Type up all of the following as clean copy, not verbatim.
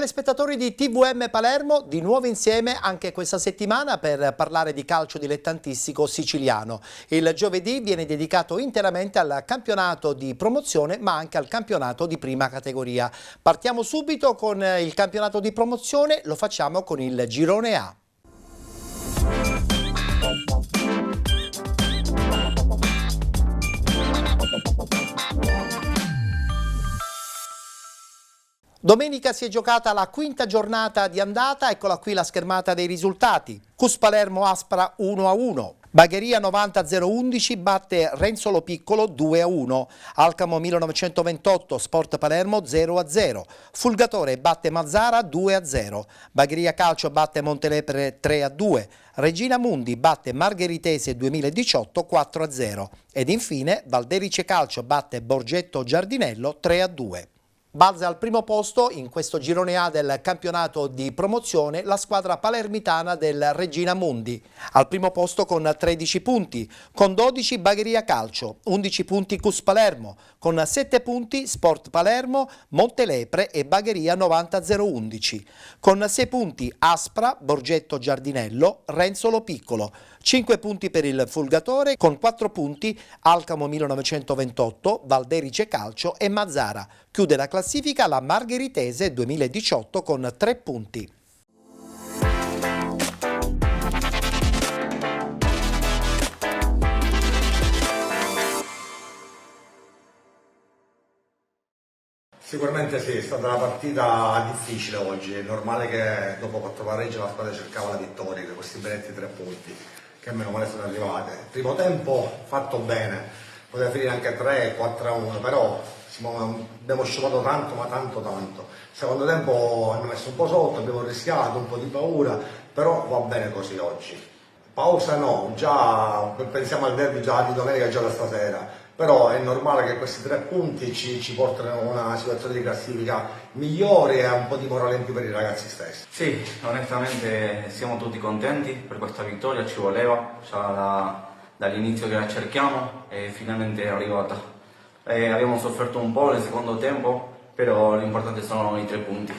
telespettatori di TVM Palermo, di nuovo insieme anche questa settimana per parlare di calcio dilettantistico siciliano. Il giovedì viene dedicato interamente al campionato di promozione ma anche al campionato di prima categoria. Partiamo subito con il campionato di promozione, lo facciamo con il girone A. Domenica si è giocata la quinta giornata di andata, eccola qui la schermata dei risultati. Cus Palermo Aspra 1-1, Bagheria 90-011 batte Renzolo Piccolo 2-1, Alcamo 1928 Sport Palermo 0-0, Fulgatore batte Mazzara 2-0, Bagheria Calcio batte Montelepre 3-2, Regina Mundi batte Margheritese 2018 4-0 ed infine Valderice Calcio batte Borgetto Giardinello 3-2. Balza al primo posto in questo girone A del campionato di promozione la squadra palermitana del Regina Mundi. Al primo posto con 13 punti, con 12 Bagheria Calcio, 11 punti Cus Palermo, con 7 punti Sport Palermo, Montelepre e Bagheria 90-011, con 6 punti Aspra, Borgetto Giardinello, Renzolo Piccolo, 5 punti per il Fulgatore, con 4 punti Alcamo 1928, Valderice Calcio e Mazzara. Chiude la classifica la Margheritese 2018 con 3 punti. Sicuramente sì, è stata una partita difficile oggi, è normale che dopo 4 pareggi la squadra cercava la vittoria, che questi benedetti 3 punti, che meno male sono arrivate. Primo tempo fatto bene, poteva finire anche 3-4-1, però abbiamo sciupato tanto, ma tanto. Secondo tempo abbiamo messo un po' sotto, abbiamo rischiato, un po' di paura, però va bene così oggi. Pausa no, già pensiamo al derby già di domenica, già da stasera. Però è normale che questi 3 punti ci portano a una situazione di classifica migliore e a un po' di morale in più per i ragazzi stessi. Sì, onestamente siamo tutti contenti per questa vittoria, ci voleva, già dall'inizio che la cerchiamo e finalmente è arrivata. Abbiamo sofferto un po' nel secondo tempo, però l'importante sono i 3 punti.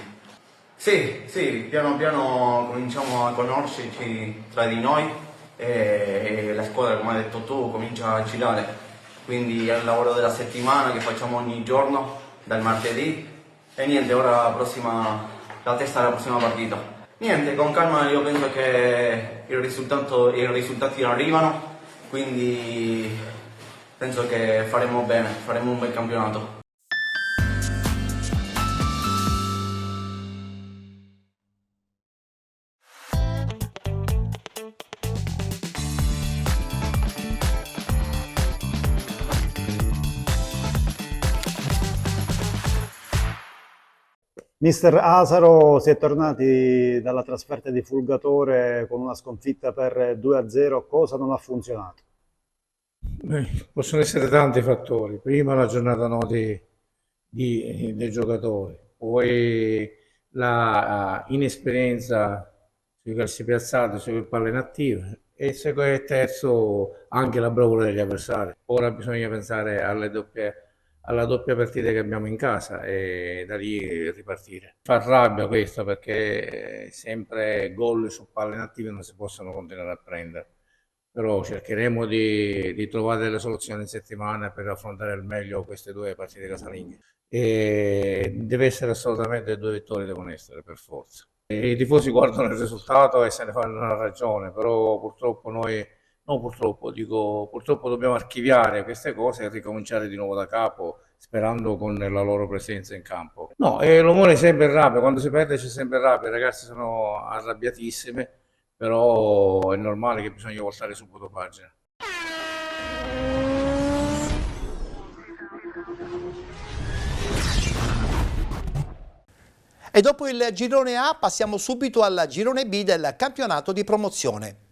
Sì, piano piano cominciamo a conoscerci tra di noi e la squadra, come hai detto tu, comincia a girare. Quindi è il lavoro della settimana che facciamo ogni giorno, dal martedì, e niente, ora la testa alla prossima partita. Niente, con calma io penso che i risultati arrivano, quindi penso che faremo bene, faremo un bel campionato. Mister Asaro, si è tornati dalla trasferta di Fulgatore con una sconfitta per 2-0, cosa non ha funzionato? Possono essere tanti fattori, prima la giornata no dei giocatori, poi la inesperienza sui calci piazzati, sulle palle inattive e terzo anche la bravura degli avversari. Ora bisogna pensare alla doppia partita che abbiamo in casa e da lì ripartire. Fa rabbia questo perché sempre gol su palle inattive non si possono continuare a prendere, però cercheremo di trovare delle soluzioni in settimana per affrontare al meglio queste 2 partite casalinghe. E deve essere assolutamente 2 vittorie, devono essere per forza. E i tifosi guardano il risultato e se ne fanno una ragione, però purtroppo purtroppo dobbiamo archiviare queste cose e ricominciare di nuovo da capo, sperando con la loro presenza in campo. No, l'umore è sempre rabbia, quando si perde c'è sempre rabbia, i ragazzi sono arrabbiatissimi, però è normale che bisogna voltare subito pagina. E dopo il girone A passiamo subito al girone B del campionato di promozione.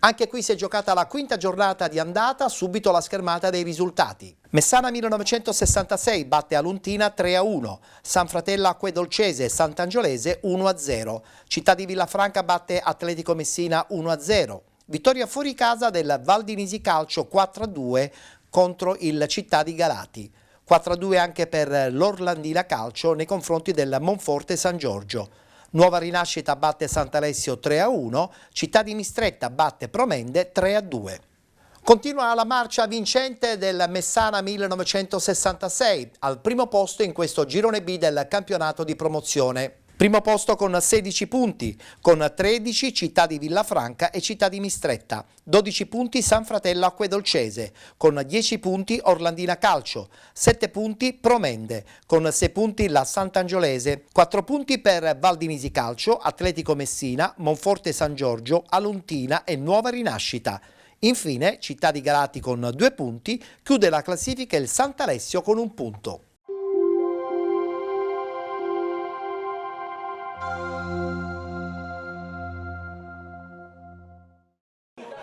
Anche qui si è giocata la quinta giornata di andata, subito la schermata dei risultati. Messana 1966 batte Aluntina 3-1, San Fratello Acquedolcese e Sant'Angiolese 1-0, Città di Villafranca batte Atletico Messina 1-0, vittoria fuori casa del Valdinisi Calcio 4-2 contro il Città di Galati, 4-2 anche per l'Orlandina Calcio nei confronti del Monforte San Giorgio. Nuova Rinascita batte Sant'Alessio 3-1, Città di Mistretta batte Promende 3-2. Continua la marcia vincente del Messana 1966, al primo posto in questo girone B del campionato di promozione. Primo posto con 16 punti, con 13 Città di Villafranca e Città di Mistretta, 12 punti San Fratello Acquedolcese, con 10 punti Orlandina Calcio, 7 punti Promende, con 6 punti la Sant'Angiolese, 4 punti per Valdinisi Calcio, Atletico Messina, Monforte San Giorgio, Aluntina e Nuova Rinascita. Infine Città di Galati con 2 punti, chiude la classifica il Sant'Alessio con 1 punto.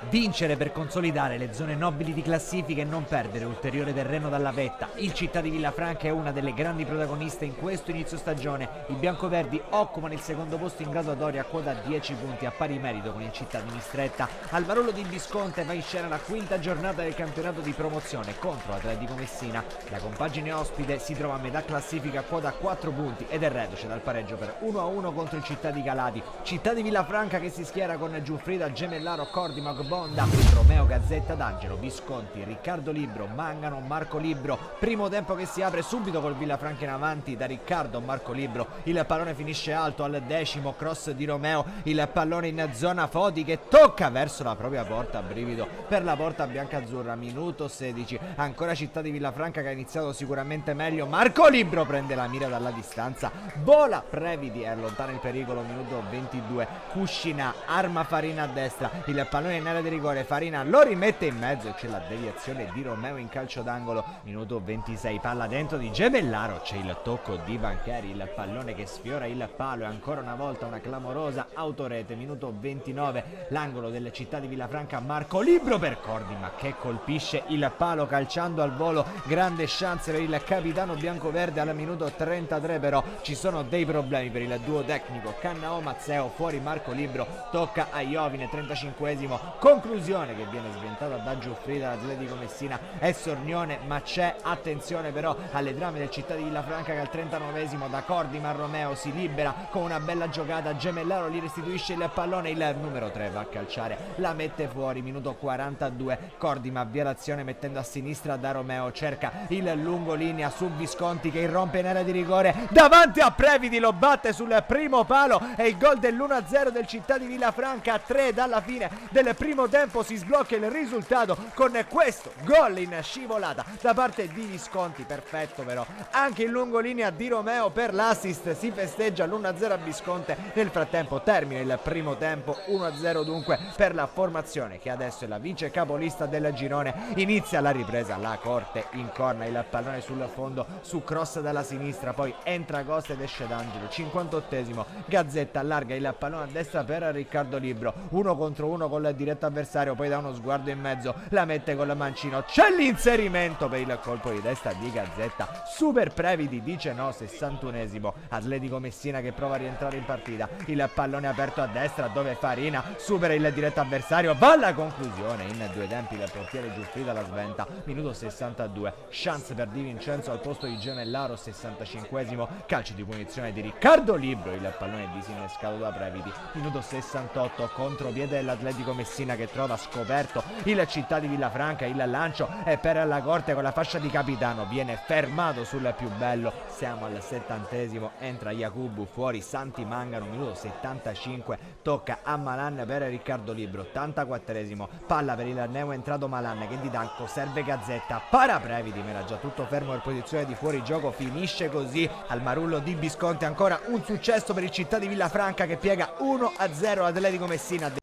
Vincere per consolidare le zone nobili di classifica e non perdere ulteriore terreno dalla vetta. Il Città di Villafranca è una delle grandi protagoniste in questo inizio stagione. I biancoverdi occupano il secondo posto in graduatoria a quota 10 punti a pari merito con il Città di Mistretta. Al Marullo di Visconte va in scena la quinta giornata del campionato di promozione contro Atletico Messina. La compagine ospite si trova a metà classifica a quota 4 punti ed è reduce dal pareggio per 1-1 contro il Città di Galati. Città di Villafranca che si schiera con Giuffrida, Gemellaro, Cordimag, Bonda, Romeo, Gazzetta, D'Angelo, Visconti, Riccardo Libro, Mangano, Marco Libro. Primo tempo che si apre subito col Villafranca in avanti da Riccardo, Marco Libro. Il pallone finisce alto al 10°, cross di Romeo. Il pallone in zona Foti che tocca verso la propria porta, brivido per la porta biancazzurra. Minuto 16, ancora Città di Villafranca che ha iniziato sicuramente meglio. Marco Libro prende la mira dalla distanza, vola Previdi e allontana il pericolo. Minuto 22, Cuscina arma Farina a destra, il pallone in area di rigore, Farina lo rimette in mezzo e c'è la deviazione di Romeo in calcio d'angolo. Minuto 26, palla dentro di Gemellaro, c'è il tocco di Bancheri, il pallone che sfiora il palo e ancora una volta una clamorosa autorete. Minuto 29, l'angolo delle Città di Villafranca, Marco Libro per Cordima che colpisce il palo calciando al volo. Grande chance per il capitano biancoverde. Al minuto 33 però ci sono dei problemi per il duo tecnico Cannao Mazzeo, fuori Marco Libro, tocca a Iovine, 35esimo, conclusione che viene sventata da Giuffrida, l'Atletico Messina è Sornione, ma c'è attenzione però alle trame del Città di Villafranca che al 39esimo da Cordima Romeo si libera con una bella giocata, Gemellaro gli restituisce il pallone, il numero 3 va a calciare, la mette fuori. Minuto 42, Cordima avvia l'azione mettendo a sinistra da Romeo, cerca il lungo linea su Visconti che irrompe in area di rigore davanti a Previdi, lo batte sul primo palo e il gol dell'1-0 del Città di Villafranca. 3 dalla fine del primo tempo si sblocca il risultato con questo gol in scivolata da parte di Visconti, perfetto però anche in lungolinea di Romeo per l'assist, si festeggia l'1-0 a Visconte. Nel frattempo termina il primo tempo, 1-0 dunque per la formazione che adesso è la vice capolista del girone. Inizia la ripresa, la Corte incorna il pallone sul fondo su cross dalla sinistra, poi entra Costa ed esce D'Angelo. 58esimo, Gazzetta allarga il pallone a destra per Riccardo Libro, 1 contro 1 col diretto avversario, poi da uno sguardo in mezzo la mette con la mancino, c'è l'inserimento per il colpo di testa di Gazzetta, super Previdi dice no. 61esimo, Atletico Messina che prova a rientrare in partita, il pallone aperto a destra dove Farina supera il diretto avversario, va alla conclusione in due tempi, il portiere Giuffrida la sventa. Minuto 62, chance per Di Vincenzo al posto di Gemellaro. 65esimo, calcio di punizione di Riccardo Libro, il pallone disinnescato da Previdi. Minuto 68, contropiede dell'Atletico Messina che trova scoperto il Città di Villafranca, il lancio è per la Corte con la fascia di capitano, viene fermato sul più bello. Siamo al 70esimo, entra Jacubu, fuori Santi Mangano. Minuto 75, tocca a Malan per Riccardo Libro. 84esimo, palla per il neo entrato Malan che di danco serve Gazzetta, para Previdi, ma era già tutto fermo per posizione di fuorigioco. Finisce così al Marullo di Visconti, ancora un successo per il Città di Villafranca che piega 1-0 Atletico Messina.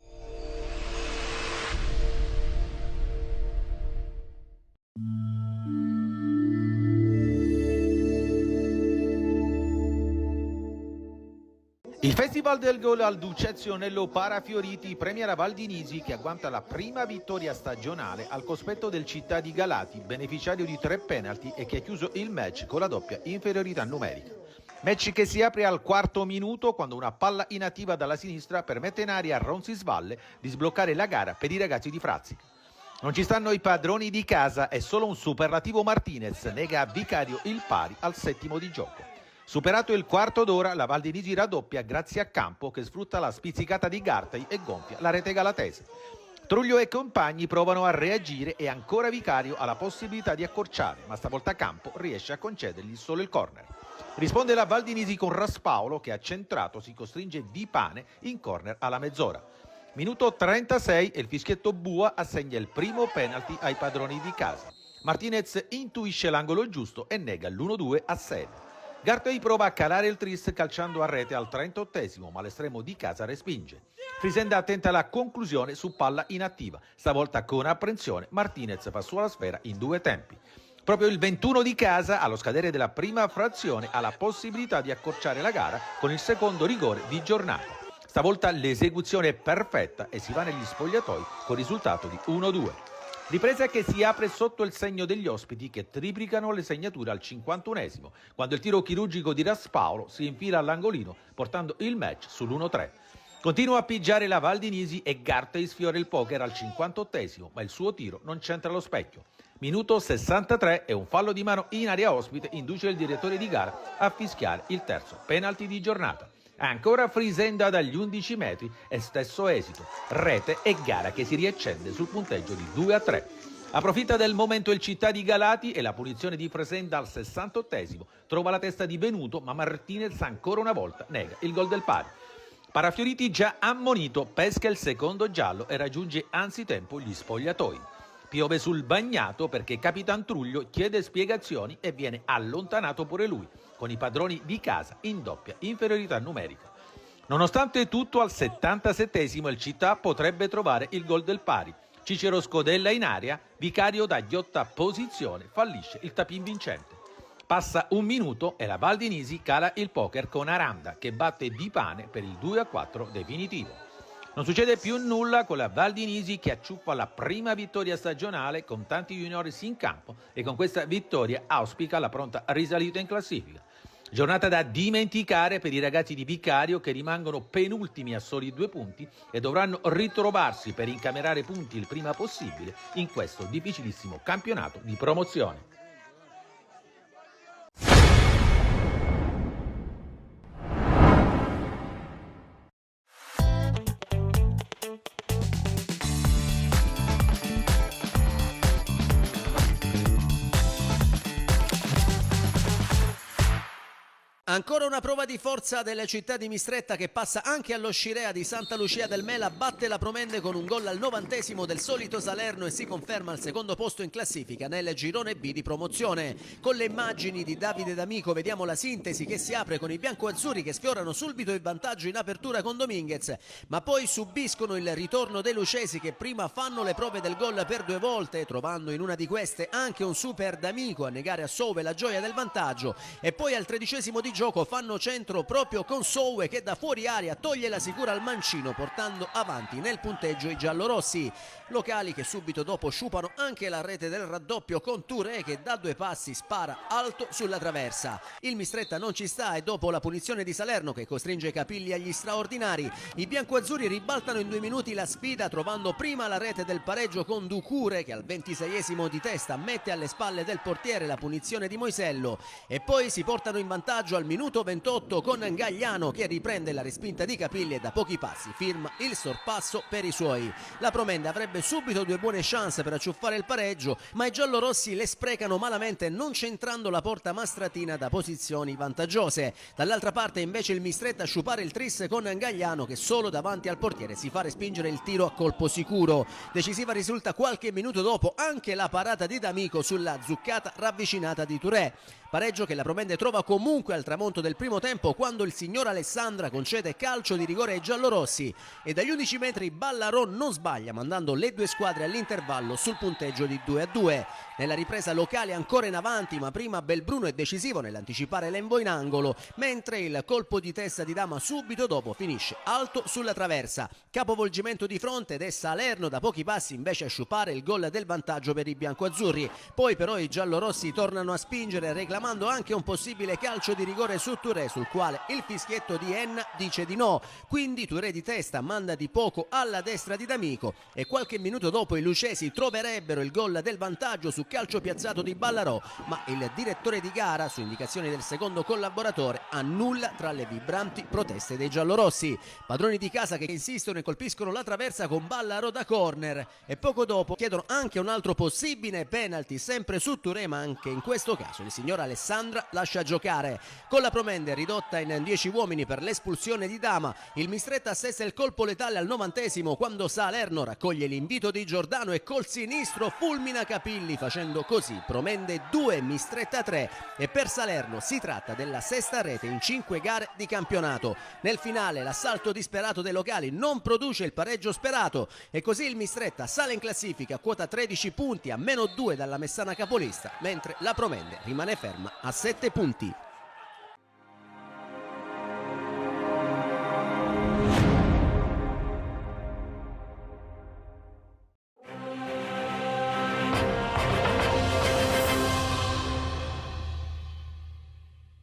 Il Festival del Gol al Ducezio Nello Parafioriti premia la Val di Nisi che agguanta la prima vittoria stagionale al cospetto del Città di Galati, beneficiario di 3 penalty e che ha chiuso il match con la doppia inferiorità numerica. Match che si apre al 4° minuto quando una palla inattiva dalla sinistra permette in aria a Roncisvalle di sbloccare la gara per i ragazzi di Frazzica. Non ci stanno i padroni di casa e solo un superlativo Martinez nega a Vicario il pari al 7° di gioco. Superato il quarto d'ora, la Val di Nisi raddoppia grazie a Campo che sfrutta la spizzicata di Gartey e gonfia la rete galatese. Truglio e compagni provano a reagire e ancora Vicario ha la possibilità di accorciare, ma stavolta Campo riesce a concedergli solo il corner. Risponde la Val di Nisi con Raspaolo che accentrato si costringe Di Pane in corner alla mezz'ora. Minuto 36 e il fischietto Bua assegna il primo penalty ai padroni di casa. Martinez intuisce l'angolo giusto e nega l'1-2 a Sede. Gartey prova a calare il tris calciando a rete al 38°, ma l'estremo di casa respinge. Frisenda tenta la conclusione su palla inattiva. Stavolta con apprensione Martinez fa sua la sfera in 2 tempi. Proprio il 21 di casa, allo scadere della prima frazione, ha la possibilità di accorciare la gara con il secondo rigore di giornata. Stavolta l'esecuzione è perfetta e si va negli spogliatoi con risultato di 1-2. Ripresa che si apre sotto il segno degli ospiti che triplicano le segnature al 51°, quando il tiro chirurgico di Raspaolo si infila all'angolino portando il match sull'1-3. Continua a pigiare la Val di Nisi e Gartey sfiora il poker al 58°, ma il suo tiro non c'entra lo specchio. Minuto 63 e un fallo di mano in area ospite induce il direttore di gara a fischiare il terzo penalty di giornata. Ancora Frisenda dagli 11 metri e stesso esito, rete e gara che si riaccende sul punteggio di 2-3. Approfitta del momento il Città di Galati e la punizione di Frisenda al 68°, trova la testa di Benuto ma Martinez ancora una volta nega il gol del pari. Parafioriti già ammonito pesca il secondo giallo e raggiunge anzitempo gli spogliatoi. Piove sul bagnato perché Capitan Truglio chiede spiegazioni e viene allontanato pure lui, con i padroni di casa in doppia inferiorità numerica. Nonostante tutto, al 77° il Città potrebbe trovare il gol del pari. Cicero scodella in aria, Vicario da ghiotta posizione fallisce il tapin vincente. Passa 1 minuto e la Val di Nisi cala il poker con Aranda che batte Di Pane per il 2-4 definitivo. Non succede più nulla con la Val di Nisi che acciuffa la prima vittoria stagionale con tanti juniores in campo e con questa vittoria auspica la pronta risalita in classifica. Giornata da dimenticare per i ragazzi di Vicario che rimangono penultimi a soli 2 punti e dovranno ritrovarsi per incamerare punti il prima possibile in questo difficilissimo campionato di promozione. Ancora una prova di forza della città di Mistretta che passa anche allo Scirea di Santa Lucia del Mela, batte la Promende con un gol al 90° del solito Salerno e si conferma al secondo posto in classifica nel girone B di promozione. Con le immagini di Davide D'Amico vediamo la sintesi che si apre con i biancoazzurri che sfiorano subito il vantaggio in apertura con Dominguez, ma poi subiscono il ritorno dei lucesi che prima fanno le prove del gol per 2 volte, trovando in una di queste anche un super D'Amico a negare a Sowe la gioia del vantaggio, e poi al 13° di gioco fanno centro proprio con Sowe che da fuori aria toglie la sicura al mancino portando avanti nel punteggio i giallorossi. Locali che subito dopo sciupano anche la rete del raddoppio con Touré che da 2 passi spara alto sulla traversa. Il Mistretta non ci sta e dopo la punizione di Salerno che costringe Capilli agli straordinari, i biancoazzurri ribaltano in 2 minuti la sfida trovando prima la rete del pareggio con Ducure che al 26° di testa mette alle spalle del portiere la punizione di Moisello e poi si portano in vantaggio al minuto 28 con Gagliano che riprende la respinta di Capilli e da pochi passi firma il sorpasso per i suoi. La Promende avrebbe subito 2 buone chance per acciuffare il pareggio, ma i giallorossi le sprecano malamente non centrando la porta mastratina da posizioni vantaggiose. Dall'altra parte invece il Mistretta a sciupare il tris con Gagliano che solo davanti al portiere si fa respingere il tiro a colpo sicuro. Decisiva risulta qualche minuto dopo anche la parata di D'Amico sulla zuccata ravvicinata di Touré. Pareggio che la Promende trova comunque al tramonto del primo tempo quando il signor Alessandra concede calcio di rigore ai giallorossi e dagli 11 metri Ballarò non sbaglia mandando le due squadre all'intervallo sul punteggio di 2-2. Nella ripresa locale ancora in avanti, ma prima Belbruno è decisivo nell'anticipare Lembo in angolo, mentre il colpo di testa di Dama subito dopo finisce alto sulla traversa. Capovolgimento di fronte ed è Salerno da pochi passi invece a sciupare il gol del vantaggio per i biancoazzurri. Poi però i giallorossi tornano a spingere reclamando anche un possibile calcio di rigore su Touré, sul quale il fischietto di Enna dice di no. Quindi Touré di testa manda di poco alla destra di D'Amico e qualche minuto dopo i lucesi troverebbero il gol del vantaggio su calcio piazzato di Ballarò, ma il direttore di gara, su indicazioni del secondo collaboratore, annulla tra le vibranti proteste dei giallorossi. Padroni di casa che insistono e colpiscono la traversa con Ballarò da corner e poco dopo chiedono anche un altro possibile penalty sempre su Touré, ma anche in questo caso il signor Alessandra lascia giocare. Con la Promende ridotta in 10 uomini per l'espulsione di Dama, il Mistretta assesta il colpo letale al 90° quando Salerno raccoglie l'invito di Giordano e col sinistro fulmina Capilli, facendo così Promende 2, Mistretta 3 e per Salerno si tratta della sesta rete in 5 gare di campionato. Nel finale l'assalto disperato dei locali non produce il pareggio sperato e così il Mistretta sale in classifica a quota 13 punti, a -2 dalla Messana capolista, mentre la Promende rimane ferma a 7 punti.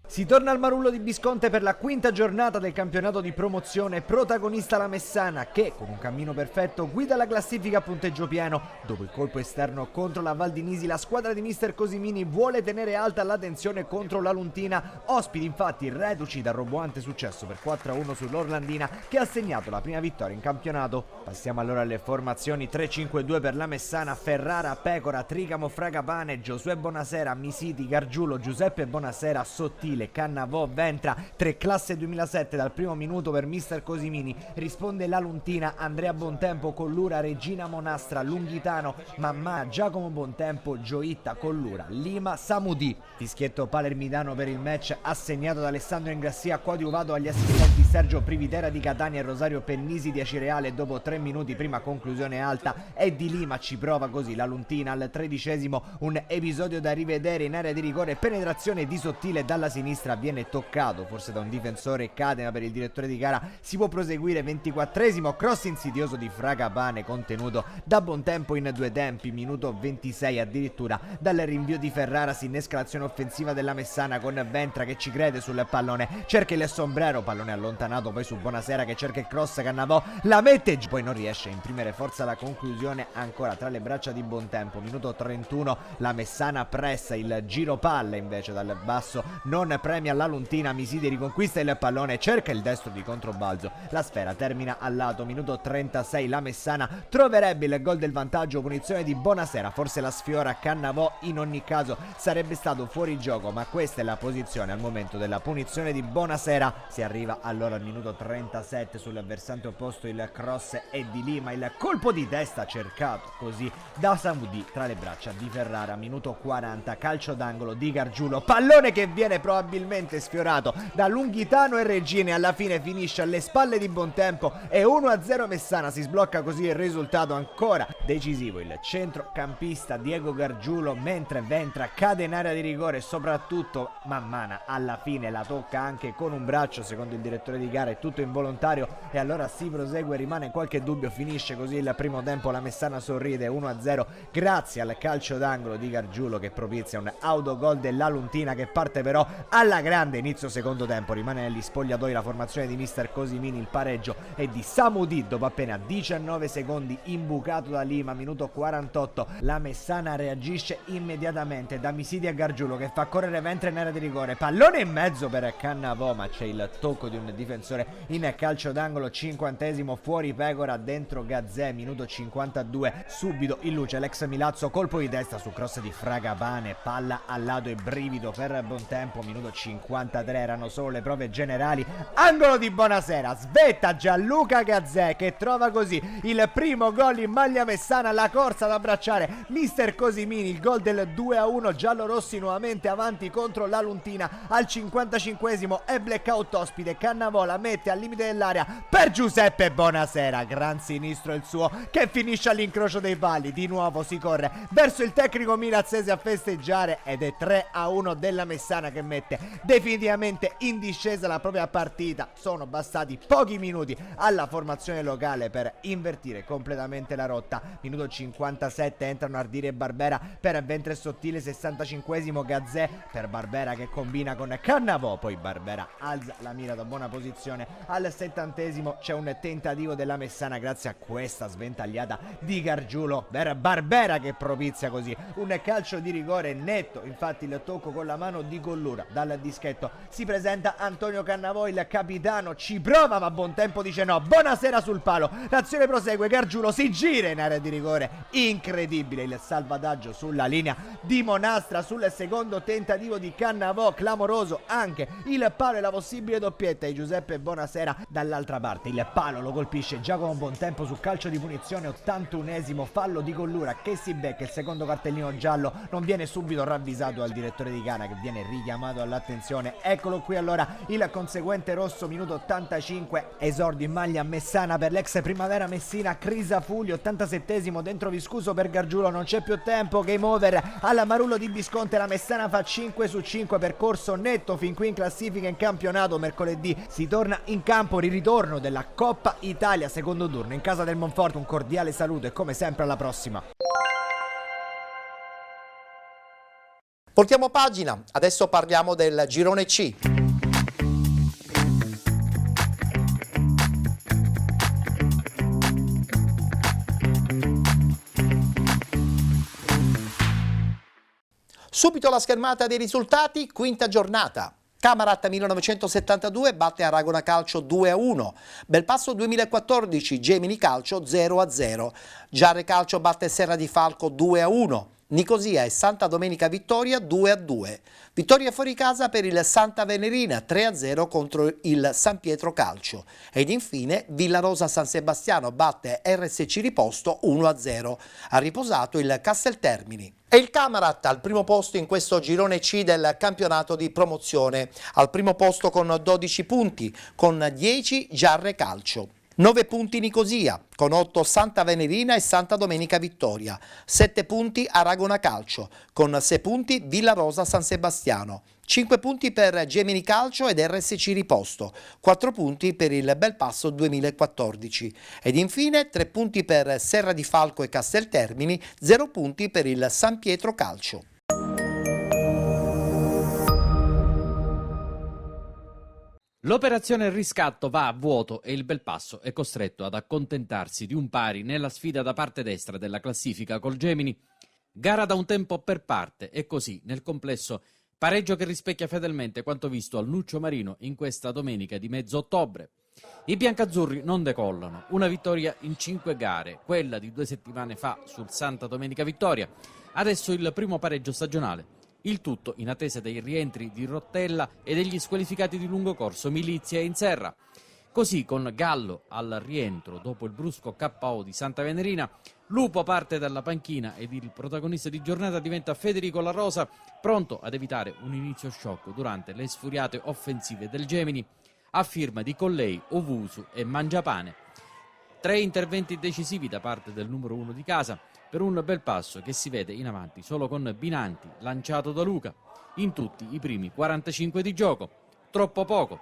Si torna al Marullo di Visconti per la quinta giornata del campionato di promozione, protagonista la Messana che con un cammino perfetto guida la classifica a punteggio pieno. Dopo il colpo esterno contro la Valdinisi, la squadra di mister Cosimini vuole tenere alta la tensione contro la Luntina, ospiti infatti reduci dal roboante successo per 4-1 sull'Orlandina che ha segnato la prima vittoria in campionato. Passiamo allora alle formazioni: 3-5-2 per la Messana, Ferrara, Pecora, Tricamo, Fragapane, Giosuè Bonasera, Misiti, Gargiulo, Giuseppe Bonasera, Sottile, Cannavò, Ventra. 3 classe 2007 dal primo minuto per mister Cosimini. Risponde la Luntina, Andrea Bontempo, Collura, Regina Monastra, Lunghitano, Mamma, Giacomo Bontempo, Gioitta, Collura, Lima, Samudì. Fischietto palermitano per il match assegnato da Alessandro Ingrassia, coadiuvato agli assistenti Sergio Privitera di Catania e Rosario Pennisi di Acireale. Dopo 3 minuti prima conclusione alta e di Lima ci prova così la Luntina al 13°, un episodio da rivedere in area di rigore, penetrazione di Sottile dalla sinistra, viene toccato forse da un difensore e cade, ma per il direttore di gara si può proseguire. 24°, cross insidioso di Fragapane contenuto da Bontempo in 2 tempi, minuto 26 addirittura. Dal rinvio di Ferrara si innesca l'azione offensiva della Messana con Ventra che ci crede sul pallone, cerca il sombrero, pallone allontanato poi su Bonasera che cerca il cross, Cannavò la mette, poi non riesce a imprimere forza alla conclusione ancora tra le braccia di Bontempo. Minuto 31, la Messana pressa, il giro palla invece dal basso non premia la Luntina, Misiti riconquista il pallone, cerca il destro di controbalzo, la sfera termina al lato. Minuto 36, la Messana troverebbe il gol del vantaggio, punizione di Bonasera, forse la sfiora Cannavò, in ogni caso sarebbe stato fuori gioco, ma questa è la posizione al momento della punizione di Bonasera. Si arriva allora al minuto 37, sul versante opposto il cross è di Lima, il colpo di testa cercato così da Samudì tra le braccia di Ferrara. Minuto 40, calcio d'angolo di Gargiulo, pallone che viene probabilmente sfiorato da Lunghitano e Regine, alla fine finisce alle spalle di Bontempo e 1-0 Messana. Si sblocca così il risultato, ancora decisivo il centrocampista Diego Gargiulo, mentre Ventra cade in area di rigore e soprattutto Mammana alla fine la tocca anche con un braccio, secondo il direttore di gara è tutto involontario e allora si prosegue, rimane qualche dubbio, finisce così il primo tempo, la Messana sorride 1-0 grazie al calcio d'angolo di Gargiulo che propizia un autogol della Luntina che parte però alla grande. Inizio secondo tempo, rimane negli spogliatoi la formazione di mister Cosimini, il pareggio è di Samudì dopo appena 19 secondi imbucato da Lima. Minuto 48, la Messana reagisce immediatamente, da Misiti a Gargiulo che fa correre Ventre in area di rigore, pallone in mezzo per Cannavò ma c'è il tocco di un difensore in calcio d'angolo. 50°, fuori Pecora, dentro Gazzè. Minuto 52, subito in luce l'ex Milazzo, colpo di testa su cross di Fragapane, palla al lato e brivido per Bontempo. Minuto minuto 53 erano solo le prove generali. Angolo di Bonasera, svetta Gianluca Gazzè che trova così il primo gol in maglia messana, la corsa ad abbracciare mister Cosimini, il gol del 2-1, giallorossi nuovamente avanti contro la Luntina. Al 55esimo è blackout ospite, Cannavò la mette al limite dell'area per Giuseppe Bonasera, gran sinistro il suo che finisce all'incrocio dei pali. Di nuovo si corre verso il tecnico milazzese a festeggiare ed è 3-1 della Messana che mette definitivamente in discesa la propria partita. Sono bastati pochi minuti alla formazione locale per invertire completamente la rotta. Minuto 57 entrano Ardire e Barbera per Ventre Sottile, 65esimo Gazzè per Barbera che combina con Cannavò, poi Barbera alza la mira da buona posizione. Al 70esimo c'è un tentativo della Messana grazie a questa sventagliata di Gargiulo per Barbera che propizia così un calcio di rigore netto. Infatti il tocco con la mano di Gollura, dal dischetto si presenta Antonio Cannavò, il capitano ci prova ma a buon tempo dice no. Bonasera sul palo, l'azione prosegue, Gargiulo si gira in area di rigore, incredibile il salvataggio sulla linea di Monastra sul secondo tentativo di Cannavò, clamoroso anche il palo e la possibile doppietta di Giuseppe Bonasera. Dall'altra parte il palo lo colpisce Giacomo Bontempo su calcio di punizione, 81esimo, fallo di Gollura che si becca il secondo cartellino giallo, non viene subito ravvisato al direttore di gara che viene richiamato all'attenzione. Eccolo qui allora il conseguente rosso, minuto 85, esordio in maglia messana per l'ex Primavera Messina Crisafulli, 87esimo dentro Viscuso per Gargiulo, non c'è più tempo, game over alla Marullo di Visconti, la Messana fa 5 su 5, percorso netto fin qui in classifica in campionato. Mercoledì si torna in campo, ritorno della Coppa Italia, secondo turno in casa del Monforte. Un cordiale saluto e come sempre alla prossima. Voltiamo pagina, adesso parliamo del girone C. Subito la schermata dei risultati, quinta giornata. Camarat 1972 batte Aragona Calcio 2-1, Belpasso 2014 Gemini Calcio 0-0, Giarre Calcio batte Serra di Falco 2-1, Nicosia e Santa Domenica Vittoria 2-2, vittoria fuori casa per il Santa Venerina 3-0 contro il San Pietro Calcio ed infine Villarosa San Sebastiano batte RSC Riposto 1-0, ha riposato il Casteltermini. E il Camarat al primo posto in questo girone C del campionato di promozione, al primo posto con 12 punti, con 10 Giarre Calcio. 9 punti Nicosia, con 8 Santa Venerina e Santa Domenica Vittoria, 7 punti Aragona Calcio, con 6 punti Villarosa San Sebastiano, 5 punti per Gemini Calcio ed RSC Riposto, 4 punti per il Belpasso 2014 ed infine 3 punti per Serra di Falco e Casteltermini, 0 punti per il San Pietro Calcio. L'operazione riscatto va a vuoto e il Belpasso è costretto ad accontentarsi di un pari nella sfida da parte destra della classifica col Gemini. Gara da un tempo per parte e così, nel complesso, pareggio che rispecchia fedelmente quanto visto al Nuccio Marino in questa domenica di mezzo ottobre. I biancazzurri non decollano, una vittoria in 5 gare, quella di 2 settimane fa sul Santa Domenica Vittoria, adesso il primo pareggio stagionale. Il tutto in attesa dei rientri di Rottella e degli squalificati di lungo corso Milizia e Inserra. Così con Gallo al rientro dopo il brusco KO di Santa Venerina, Lupo parte dalla panchina ed il protagonista di giornata diventa Federico La Rosa, pronto ad evitare un inizio sciocco durante le sfuriate offensive del Gemini, a firma di Collei, Ovusu e Mangiapane. 3 interventi decisivi da parte del numero 1 di casa, per un Belpasso che si vede in avanti solo con Binanti, lanciato da Luca, in tutti i primi 45 di gioco. Troppo poco.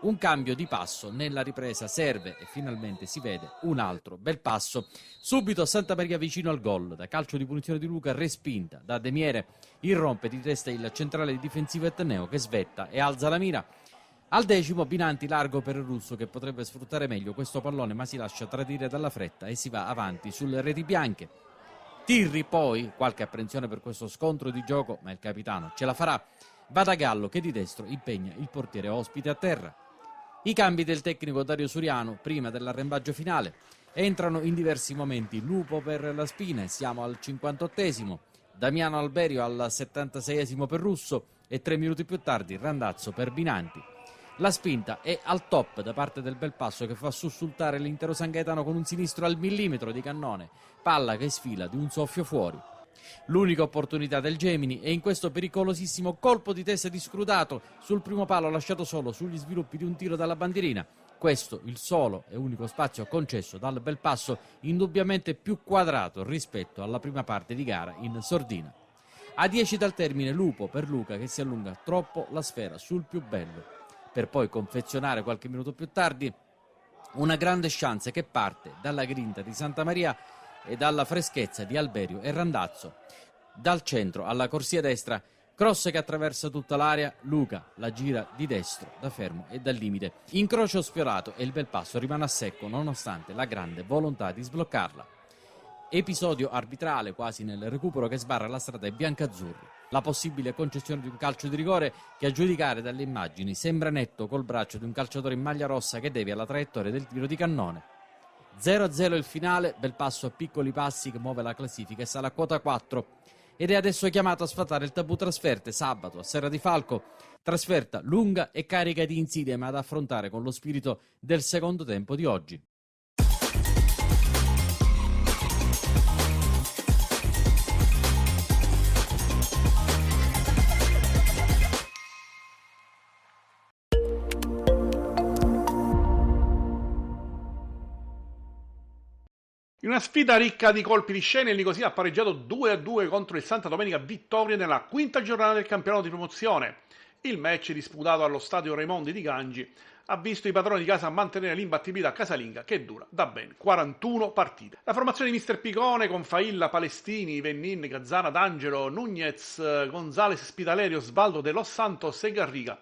Un cambio di passo nella ripresa serve e finalmente si vede un altro Belpasso. Subito Santa Maria vicino al gol, da calcio di punizione di Luca respinta da Demiere, irrompe di testa il centrale difensivo etneo che svetta e alza la mira. Al 10° Binanti largo per il russo che potrebbe sfruttare meglio questo pallone ma si lascia tradire dalla fretta e si va avanti sulle reti bianche. Tirri poi, qualche apprensione per questo scontro di gioco, ma il capitano ce la farà. Va da Gallo che di destro impegna il portiere ospite a terra. I cambi del tecnico Dario Suriano prima dell'arrembaggio finale. Entrano in diversi momenti Lupo per la Spina, siamo al 58°, Damiano Alberio al 76° per Russo, e 3 minuti più tardi Randazzo per Binanti. La spinta è al top da parte del Belpasso, che fa sussultare l'intero Sangaetano con un sinistro al millimetro di cannone, palla che sfila di un soffio fuori. L'unica opportunità del Gemini è in questo pericolosissimo colpo di testa di Scrutato sul primo palo, lasciato solo sugli sviluppi di un tiro dalla bandierina. Questo il solo e unico spazio concesso dal Belpasso, indubbiamente più quadrato rispetto alla prima parte di gara in sordina. A 10 dal termine Lupo per Luca, che si allunga troppo la sfera sul più bello, per poi confezionare qualche minuto più tardi una grande chance che parte dalla grinta di Santa Maria e dalla freschezza di Alberio e Randazzo. Dal centro alla corsia destra, cross che attraversa tutta l'area, Luca la gira di destro da fermo e dal limite, incrocio sfiorato e il Belpasso rimane a secco nonostante la grande volontà di sbloccarla. Episodio arbitrale quasi nel recupero che sbarra la strada ai biancazzurri. La possibile concessione di un calcio di rigore che, a giudicare dalle immagini, sembra netto col braccio di un calciatore in maglia rossa che devia la traiettoria del tiro di cannone. 0-0 il finale, Belpasso a piccoli passi che muove la classifica e sale a quota 4 ed è adesso chiamato a sfatare il tabù trasferte sabato a Serra di Falco, trasferta lunga e carica di insidie ma da affrontare con lo spirito del secondo tempo di oggi. In una sfida ricca di colpi di scena, il Nicosia ha pareggiato 2-2 contro il Santa Domenica Vittoria nella quinta giornata del campionato di promozione. Il match, disputato allo stadio Raimondi di Gangi, ha visto i padroni di casa mantenere l'imbattibilità casalinga, che dura da ben 41 partite. La formazione di Mister Picone, con Failla, Palestini, Vennin, Gazzana, D'Angelo, Nunez, Gonzales, Spitaleri, Osvaldo, De Los Santos e Garriga,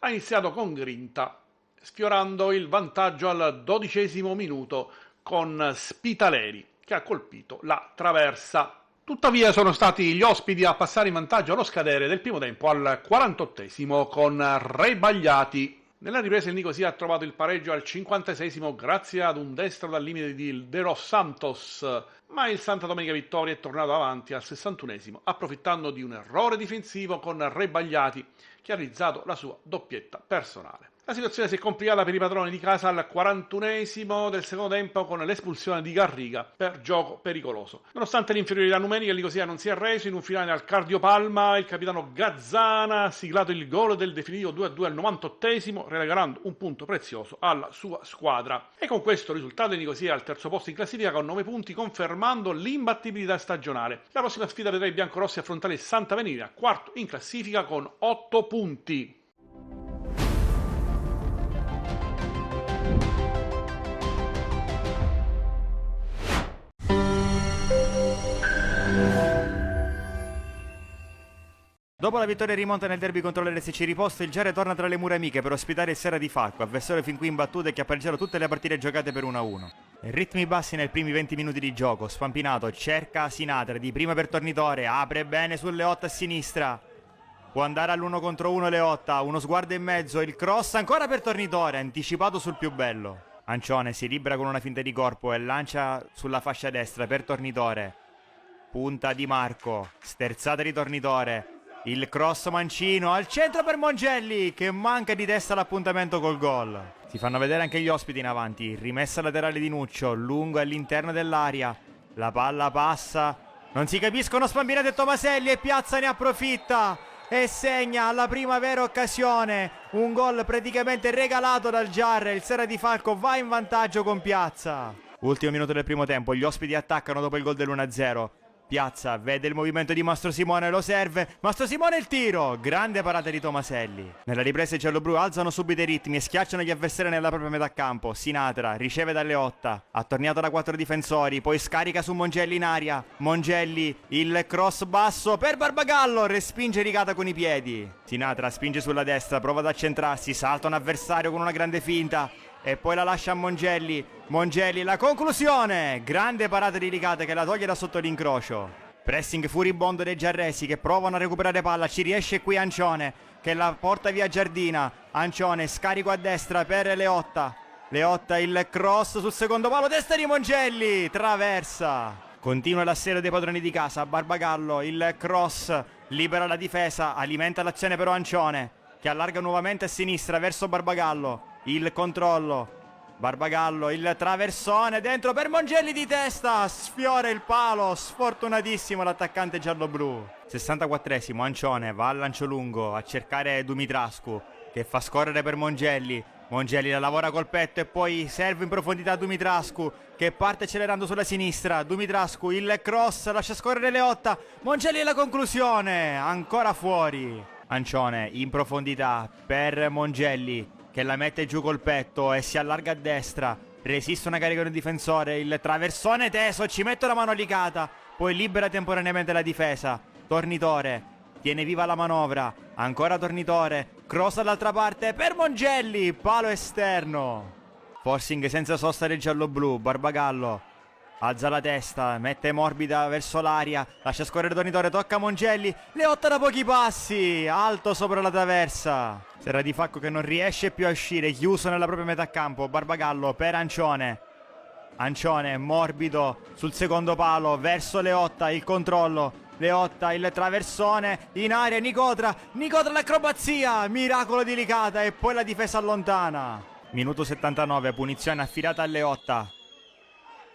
ha iniziato con grinta, sfiorando il vantaggio al 12° minuto con Spitaleri, che ha colpito la traversa. Tuttavia sono stati gli ospiti a passare in vantaggio allo scadere del primo tempo al 48° con Rebagliati. Nella ripresa il Nicosia ha trovato il pareggio al 56° grazie ad un destro dal limite di De Los Santos, ma il Santa Domenica Vittoria è tornato avanti al 61° approfittando di un errore difensivo con Rebagliati, che ha realizzato la sua doppietta personale. La situazione si è complicata per i padroni di casa al 41° del secondo tempo con l'espulsione di Garriga per gioco pericoloso. Nonostante l'inferiorità numerica, il Nicosia non si è arreso. In un finale al cardiopalma il capitano Gazzana ha siglato il gol del definitivo 2-2 al 98°, regalando un punto prezioso alla sua squadra. E con questo risultato il Nicosia è al terzo posto in classifica con 9 punti, confermando l'imbattibilità stagionale. La prossima sfida vedrà i biancorossi affrontare il Santa Venina, quarto in classifica con 8 punti. Dopo la vittoria rimonta nel derby contro l'RSC Riposto, il Giare torna tra le mura amiche per ospitare il Serra di Falco, avversario fin qui imbattuto e che ha pareggiato tutte le partite giocate per 1-1. Ritmi bassi nei primi 20 minuti di gioco, Spampinato cerca Sinatra, di prima per Tornitore, apre bene sul Leotta a sinistra, può andare all'1 contro 1 Leotta, uno sguardo in mezzo, il cross ancora per Tornitore, anticipato sul più bello. Ancione si libera con una finta di corpo e lancia sulla fascia destra per Tornitore, punta Di Marco, sterzata di Tornitore, il cross mancino al centro per Mongelli che manca di testa l'appuntamento col gol. Si fanno vedere anche gli ospiti in avanti, rimessa laterale di Nuccio, lungo all'interno dell'area, la palla passa, non si capiscono Spampinato e Tomaselli e Piazza ne approfitta e segna alla prima vera occasione un gol praticamente regalato dal Giarre. Il Serra di Falco va in vantaggio con Piazza. Ultimo minuto del primo tempo, gli ospiti attaccano dopo il gol dell'1-0. Piazza vede il movimento di Mastro Simone, lo serve, Mastro Simone il tiro, grande parata di Tomaselli. Nella ripresa i gialloblu alzano subito i ritmi e schiacciano gli avversari nella propria metà campo. Sinatra riceve da Leotta, attorniato da 4 difensori, poi scarica su Mongelli in aria. Mongelli, il cross basso per Barbagallo, respinge rigata con i piedi. Sinatra spinge sulla destra, prova ad accentrarsi, salta un avversario con una grande finta e poi la lascia a Mongelli. Mongelli, la conclusione, grande parata di rigata che la toglie da sotto l'incrocio. Pressing furibondo dei giarresi che provano a recuperare palla, ci riesce qui Ancione che la porta via Giardina. Ancione scarico a destra per Leotta, Leotta il cross sul secondo palo, testa di Mongelli, traversa. Continua l'assedio dei padroni di casa, Barbagallo, il cross libera la difesa, alimenta l'azione però Ancione, che allarga nuovamente a sinistra verso Barbagallo, il controllo, Barbagallo, il traversone dentro per Mongelli di testa, sfiora il palo, sfortunatissimo l'attaccante giallo-blu. 64esimo, Ancione va al lancio lungo a cercare Dumitrascu, che fa scorrere per Mongelli. Mongelli la lavora col petto e poi serve in profondità Dumitrascu, che parte accelerando sulla sinistra. Dumitrascu, il cross, lascia scorrere Leotta. Mongelli la conclusione, ancora fuori. Ancione in profondità per Mongelli, che la mette giù col petto e si allarga a destra. Resiste una carica di un difensore, il traversone teso, ci mette la mano alicata, poi libera temporaneamente la difesa. Tornitore tiene viva la manovra, ancora Tornitore, cross dall'altra parte per Mongelli, palo esterno. Forcing senza sosta del giallo-blu, Barbagallo alza la testa, mette morbida verso l'aria, lascia scorrere Tornitore, tocca Mongelli, Leotta da pochi passi, alto sopra la traversa. Serra di Falco che non riesce più a uscire, chiuso nella propria metà campo. Barbagallo per Ancione. Ancione morbido sul secondo palo, verso Leotta, il controllo. Leotta, il traversone, in aria Nicotra l'acrobazia, miracolo di Licata e poi la difesa allontana. Minuto 79, punizione affidata a Leotta,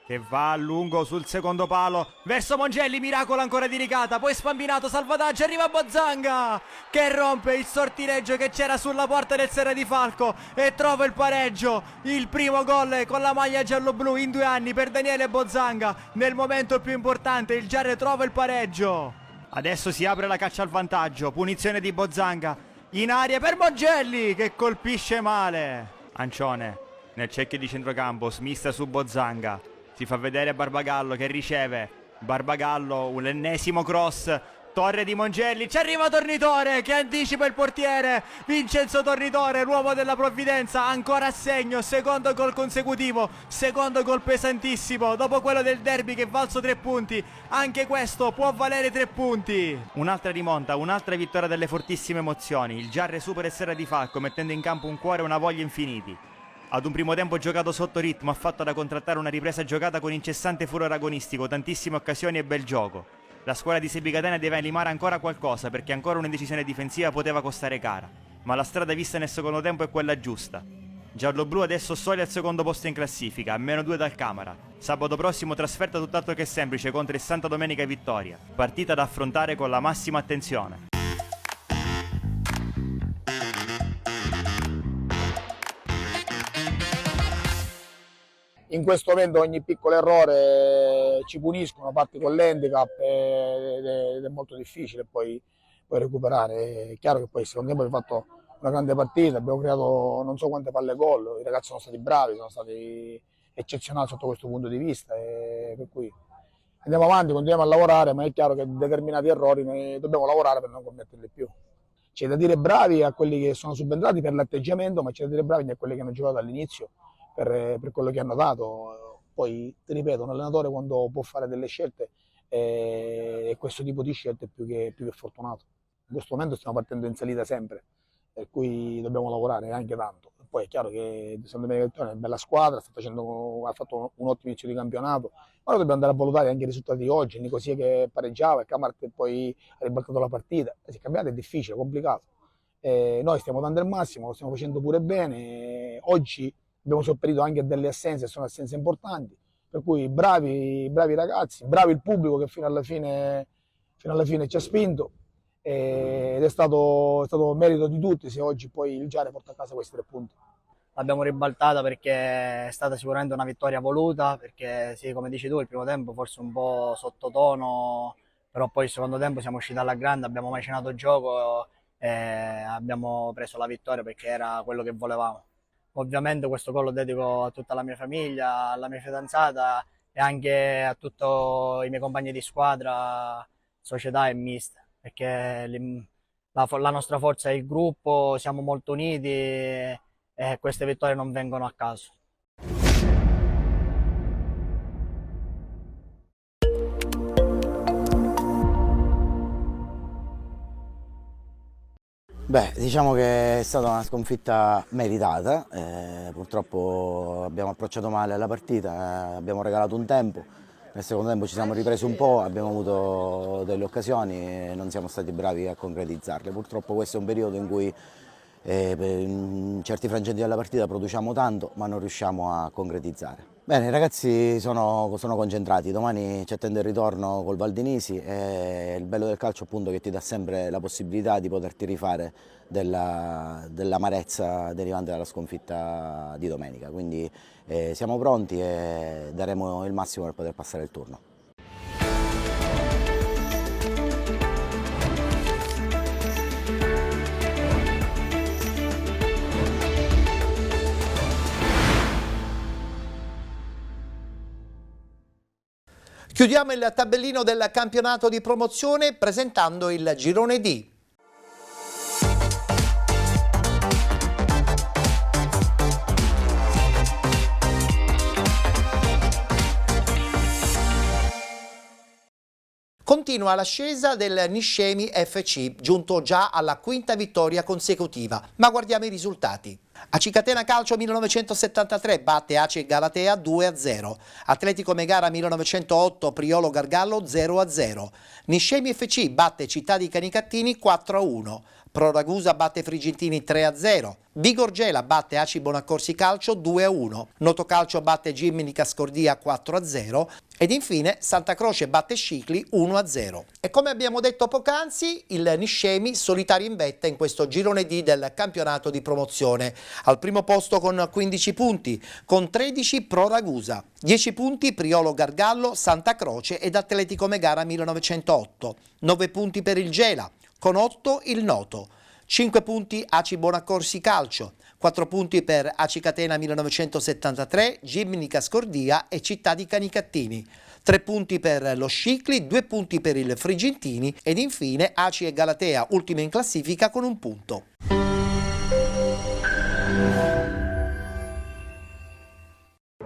che va a lungo sul secondo palo, verso Mongelli, miracolo ancora di Licata, poi Spambinato, salvataggio, arriva Bozzanga, che rompe il sortileggio che c'era sulla porta del Serra di Falco e trova il pareggio, il primo gol con la maglia giallo-blu in 2 anni per Daniele Bozzanga, nel momento più importante il Giarre trova il pareggio. Adesso si apre la caccia al vantaggio, punizione di Bozzanga, in aria per Mongelli, che colpisce male. Ancione nel cerchio di centrocampo, smista su Bozzanga. Si fa vedere Barbagallo che riceve. Barbagallo, un ennesimo cross. Torre di Mongelli, ci arriva Tornitore che anticipa il portiere. Vincenzo Tornitore, l'uomo della provvidenza, ancora a segno. Secondo gol consecutivo, secondo gol pesantissimo. Dopo quello del derby che valso 3 punti, anche questo può valere 3 punti. Un'altra rimonta, un'altra vittoria delle fortissime emozioni. Il Giarre supera il Serra di Falco mettendo in campo un cuore e una voglia infiniti. Ad un primo tempo giocato sotto ritmo, ha fatto da contrattare una ripresa giocata con incessante furore agonistico, tantissime occasioni e bel gioco. La squadra di Sebi Catania deve limare ancora qualcosa perché ancora un'indecisione difensiva poteva costare cara, ma la strada vista nel secondo tempo è quella giusta. Giallo-blu adesso soli al secondo posto in classifica, a -2 dal Camara. Sabato prossimo trasferta tutt'altro che semplice contro il Santa Domenica Vittoria, partita da affrontare con la massima attenzione. In questo momento ogni piccolo errore ci puniscono, parti con l'handicap ed è molto difficile poi recuperare. È chiaro che poi secondo me abbiamo fatto una grande partita, abbiamo creato non so quante palle gol, i ragazzi sono stati bravi, sono stati eccezionali sotto questo punto di vista, per cui andiamo avanti, continuiamo a lavorare, ma è chiaro che determinati errori noi dobbiamo lavorare per non commetterli più. C'è da dire bravi a quelli che sono subentrati per l'atteggiamento, ma c'è da dire bravi a quelli che hanno giocato all'inizio per quello che hanno dato. Poi, ti ripeto, un allenatore quando può fare delle scelte e questo tipo di scelte è più che fortunato. In questo momento stiamo partendo in salita sempre, per cui dobbiamo lavorare anche tanto. Poi è chiaro che secondo me è una bella squadra, ha fatto un ottimo inizio di campionato, ora dobbiamo andare a valutare anche i risultati di oggi. Nicosia che pareggiava, il Camara che poi ha ribaltato la partita. Il campionato è difficile, complicato. Noi stiamo dando il massimo, lo stiamo facendo pure bene. Oggi abbiamo sopperito anche a delle assenze, sono assenze importanti, per cui bravi ragazzi, bravi il pubblico che fino alla fine ci ha spinto, ed è stato merito di tutti se oggi poi il Giarre porta a casa questi 3 punti. L'abbiamo ribaltata perché è stata sicuramente una vittoria voluta, perché sì, come dici tu, il primo tempo forse un po' sottotono, però poi il secondo tempo siamo usciti alla grande, abbiamo macinato il gioco e abbiamo preso la vittoria perché era quello che volevamo. Ovviamente questo gol lo dedico a tutta la mia famiglia, alla mia fidanzata e anche a tutti i miei compagni di squadra, società e mister, perché la nostra forza è il gruppo, siamo molto uniti e queste vittorie non vengono a caso. Beh, diciamo che è stata una sconfitta meritata, purtroppo abbiamo approcciato male la partita, abbiamo regalato un tempo, Nel secondo tempo ci siamo ripresi un po', abbiamo avuto delle occasioni e non siamo stati bravi a concretizzarle. Purtroppo questo è un periodo in cui in certi frangenti della partita produciamo tanto ma non riusciamo a concretizzare. Bene, i ragazzi sono concentrati, domani ci attende il ritorno col Valdinisi e il bello del calcio appunto che ti dà sempre la possibilità di poterti rifare dell'amarezza derivante dalla sconfitta di domenica, quindi siamo pronti e daremo il massimo per poter passare il turno. Chiudiamo il tabellino del campionato di promozione presentando il girone D. Continua l'ascesa del Niscemi FC, giunto già alla quinta vittoria consecutiva, ma guardiamo i risultati. Acicatena Calcio 1973 batte Aci Galatea 2-0, Atletico Megara 1908 Priolo Gargallo 0-0, Niscemi FC batte Città di Canicattini 4-1, Pro Ragusa batte Frigentini 3-0, Bigorgela batte Aci Bonaccorsi Calcio 2-1, Notocalcio batte Gimini Cascordia 4-0 ed infine Santa Croce batte Scicli 1-0. E come abbiamo detto poc'anzi, il Niscemi solitario in vetta in questo girone D del campionato di promozione. Al primo posto con 15 punti, con 13 Pro Ragusa, 10 punti Priolo Gargallo, Santa Croce ed Atletico Megara 1908, 9 punti per il Gela, con 8 il Noto, 5 punti Aci Bonaccorsi Calcio, 4 punti per Aci Catena 1973, Gimini Cascordia e Città di Canicattini, 3 punti per lo Scicli, 2 punti per il Frigentini ed infine Aci e Galatea ultimo in classifica con 1 punto.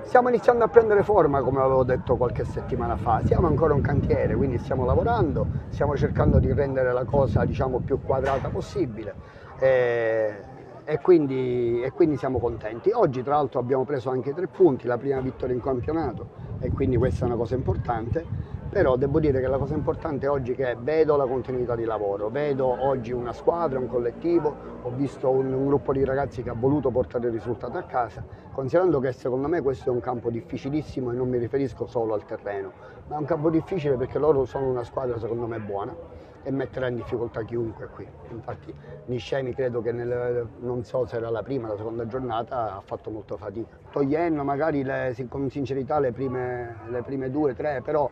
Stiamo iniziando a prendere forma, come avevo detto qualche settimana fa, siamo ancora un cantiere, quindi stiamo lavorando, stiamo cercando di rendere la cosa più quadrata possibile e quindi siamo contenti. Oggi tra l'altro abbiamo preso anche 3 punti, la prima vittoria in campionato e quindi questa è una cosa importante. Però devo dire che la cosa importante oggi è che vedo la continuità di lavoro, vedo oggi una squadra, un collettivo, ho visto un gruppo di ragazzi che ha voluto portare il risultato a casa, considerando che secondo me questo è un campo difficilissimo e non mi riferisco solo al terreno, ma è un campo difficile perché loro sono una squadra secondo me buona e metterà in difficoltà chiunque qui. Infatti Niscemi credo che non so se era la prima o la seconda giornata ha fatto molta fatica, togliendo magari con sincerità le prime 2-3, però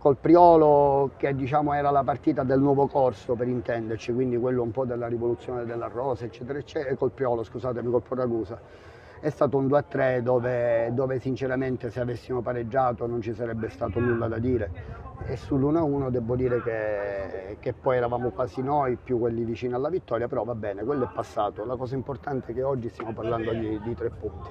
col Priolo che era la partita del nuovo corso per intenderci, quindi quello un po' della rivoluzione della rosa eccetera eccetera, col Priolo scusatemi, col Pro Ragusa è stato un 2-3 dove sinceramente se avessimo pareggiato non ci sarebbe stato nulla da dire e sull'1-1 devo dire che poi eravamo quasi noi più quelli vicini alla vittoria, però va bene, quello è passato, la cosa importante è che oggi stiamo parlando di 3 punti.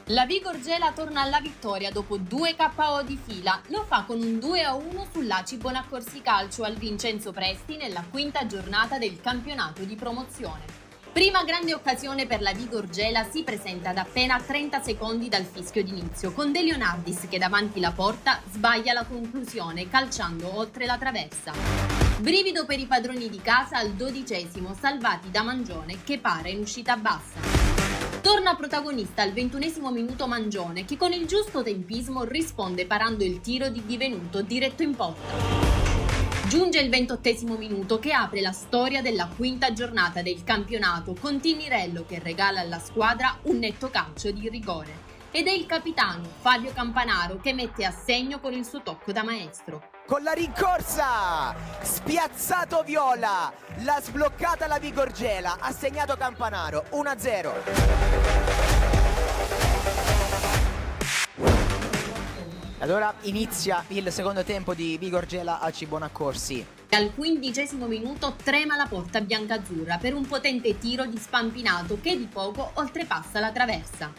La Bigorgela torna alla vittoria dopo 2 KO di fila, lo fa con un 2-1 sull'Aci Bonaccorsi Calcio al Vincenzo Presti nella quinta giornata del campionato di promozione. Prima grande occasione per la Bigorgela si presenta ad appena 30 secondi dal fischio d'inizio, con De Leonardis che davanti la porta sbaglia la conclusione calciando oltre la traversa. Brivido per i padroni di casa al 12°, salvati da Mangione che pare in uscita bassa. Torna protagonista al 21° minuto Mangione che con il giusto tempismo risponde parando il tiro di Divenuto diretto in porta. Giunge il 28° minuto che apre la storia della quinta giornata del campionato con Tinirello che regala alla squadra un netto calcio di rigore. Ed è il capitano Fabio Campanaro che mette a segno con il suo tocco da maestro. Con la rincorsa, spiazzato Viola, l'ha sbloccata la Bigorgela, ha segnato Campanaro, 1-0. Allora inizia il secondo tempo di Bigorgela Aci Bonaccorsi. Al 15° minuto trema la porta biancazzurra per un potente tiro di Spampinato che di poco oltrepassa la traversa.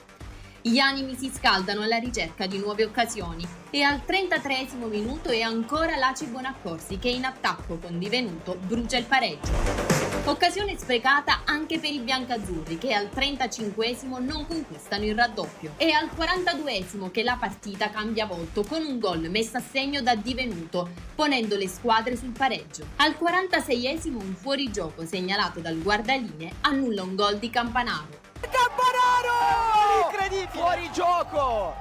Gli animi si scaldano alla ricerca di nuove occasioni e al 33esimo minuto è ancora l'Aci Bonaccorsi che in attacco con Divenuto brucia il pareggio. Occasione sprecata anche per i biancazzurri che al 35esimo non conquistano il raddoppio. È al 42esimo che la partita cambia volto con un gol messo a segno da Divenuto, ponendo le squadre sul pareggio. Al 46esimo un fuorigioco segnalato dal guardalinee annulla un gol di Campanaro. Campanaro! Incredibile! Fuori gioco!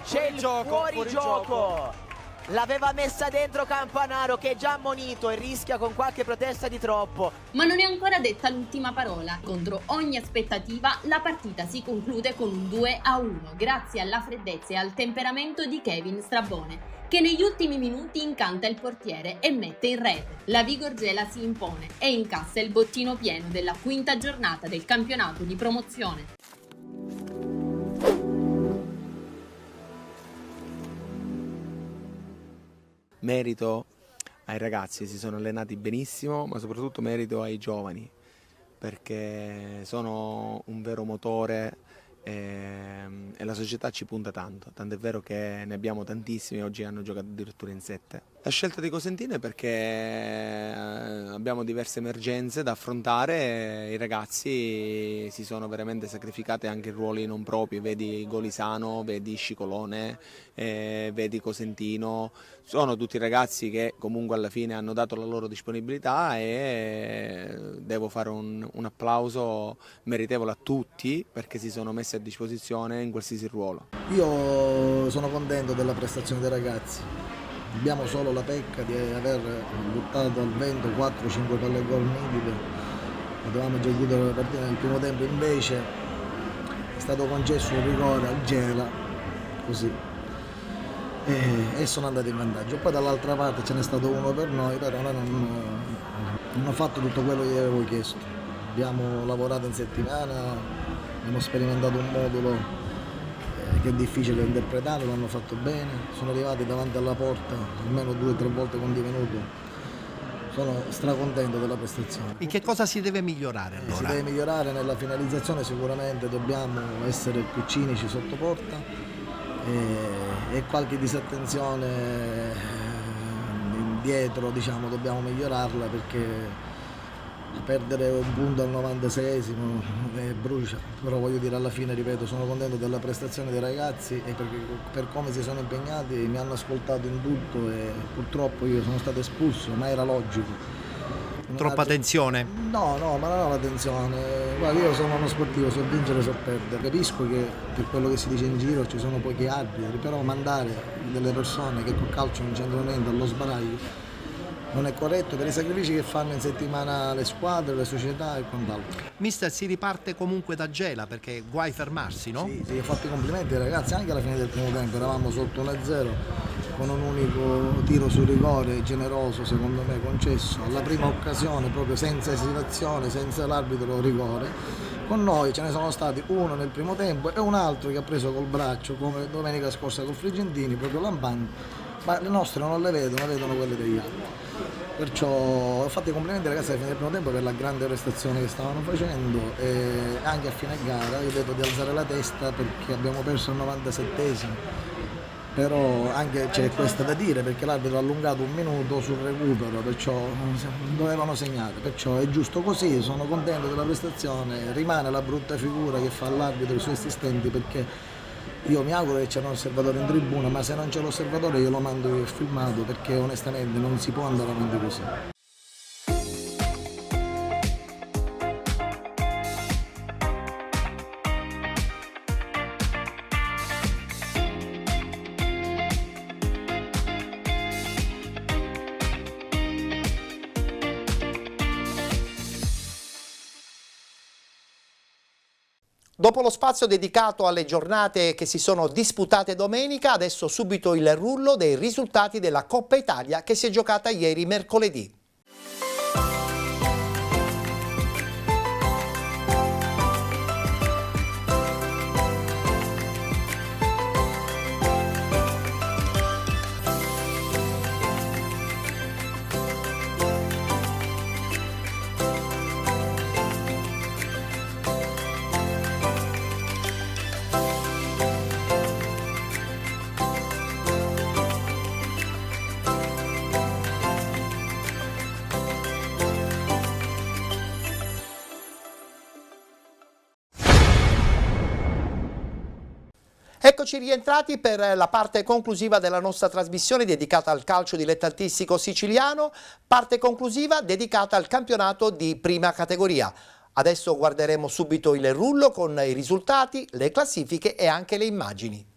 C'è il fuorigioco! L'aveva messa dentro Campanaro che è già ammonito e rischia con qualche protesta di troppo. Ma non è ancora detta l'ultima parola. Contro ogni aspettativa la partita si conclude con un 2-1 grazie alla freddezza e al temperamento di Kevin Strabone, che negli ultimi minuti incanta il portiere e mette in rete. La Vigorgela si impone e incassa il bottino pieno della quinta giornata del campionato di promozione. Merito ai ragazzi, si sono allenati benissimo, ma soprattutto merito ai giovani, perché sono un vero motore e la società ci punta tanto, tant'è vero che ne abbiamo tantissimi, oggi hanno giocato addirittura in 7. La scelta di Cosentino è perché abbiamo diverse emergenze da affrontare, i ragazzi si sono veramente sacrificati anche in ruoli non propri, vedi Golisano, vedi Scicolone, vedi Cosentino, sono tutti ragazzi che comunque alla fine hanno dato la loro disponibilità e devo fare un applauso meritevole a tutti perché si sono messi a disposizione in qualsiasi ruolo. Io sono contento della prestazione dei ragazzi. Abbiamo solo la pecca di aver buttato al vento 4-5 palle gol nitide. Potevamo già chiudere la partita nel primo tempo, invece è stato concesso un rigore al Gela, così, e sono andati in vantaggio. Poi dall'altra parte ce n'è stato uno per noi, però noi non ho fatto tutto quello che avevo chiesto. Abbiamo lavorato in settimana, abbiamo sperimentato un modulo che è difficile da interpretare, l'hanno fatto bene, sono arrivati davanti alla porta almeno 2 o 3 volte con Divenuto, sono stracontento della prestazione. In che cosa si deve migliorare allora? Si deve migliorare nella finalizzazione, sicuramente dobbiamo essere più cinici sotto porta e qualche disattenzione indietro, diciamo, dobbiamo migliorarla perché perdere un punto al 96esimo brucia, però voglio dire alla fine, ripeto, sono contento della prestazione dei ragazzi e per come si sono impegnati, mi hanno ascoltato in tutto e purtroppo io sono stato espulso, ma era logico. Troppa tensione? No, ma non ho la tensione, guarda, io sono uno sportivo, so vincere, so perdere, capisco che per quello che si dice in giro ci sono pochi arbitri, però mandare delle persone che col calcio non c'entrano niente allo sbaraglio non è corretto per i sacrifici che fanno in settimana le squadre, le società e quant'altro. Mister, si riparte comunque da Gela perché guai fermarsi, no? Sì, ho fatto i complimenti ai ragazzi, anche alla fine del primo tempo eravamo sotto 1-0 con un unico tiro su rigore generoso, secondo me concesso, alla prima occasione proprio senza esitazione, senza l'arbitro rigore. Con noi ce ne sono stati uno nel primo tempo e un altro che ha preso col braccio come domenica scorsa col Frigentini, proprio lampante, ma le nostre non le vedono quelle degli altri. Perciò ho fatto i complimenti ai ragazzi alla fine del primo tempo per la grande prestazione che stavano facendo e anche a fine gara io ho detto di alzare la testa perché abbiamo perso il 97esimo, però anche c'è questa da dire perché l'arbitro ha allungato 1 minuto sul recupero, perciò dovevano segnare, perciò è giusto così, sono contento della prestazione, rimane la brutta figura che fa l'arbitro e i suoi assistenti perché io mi auguro che c'è un osservatore in tribuna, ma se non c'è l'osservatore io lo mando io filmato perché onestamente non si può andare avanti così. Dopo lo spazio dedicato alle giornate che si sono disputate domenica, adesso subito il rullo dei risultati della Coppa Italia che si è giocata ieri mercoledì. eccoci rientrati per la parte conclusiva della nostra trasmissione dedicata al calcio dilettantistico siciliano, parte conclusiva dedicata al campionato di prima categoria. Adesso guarderemo subito il rullo con i risultati, le classifiche e anche le immagini.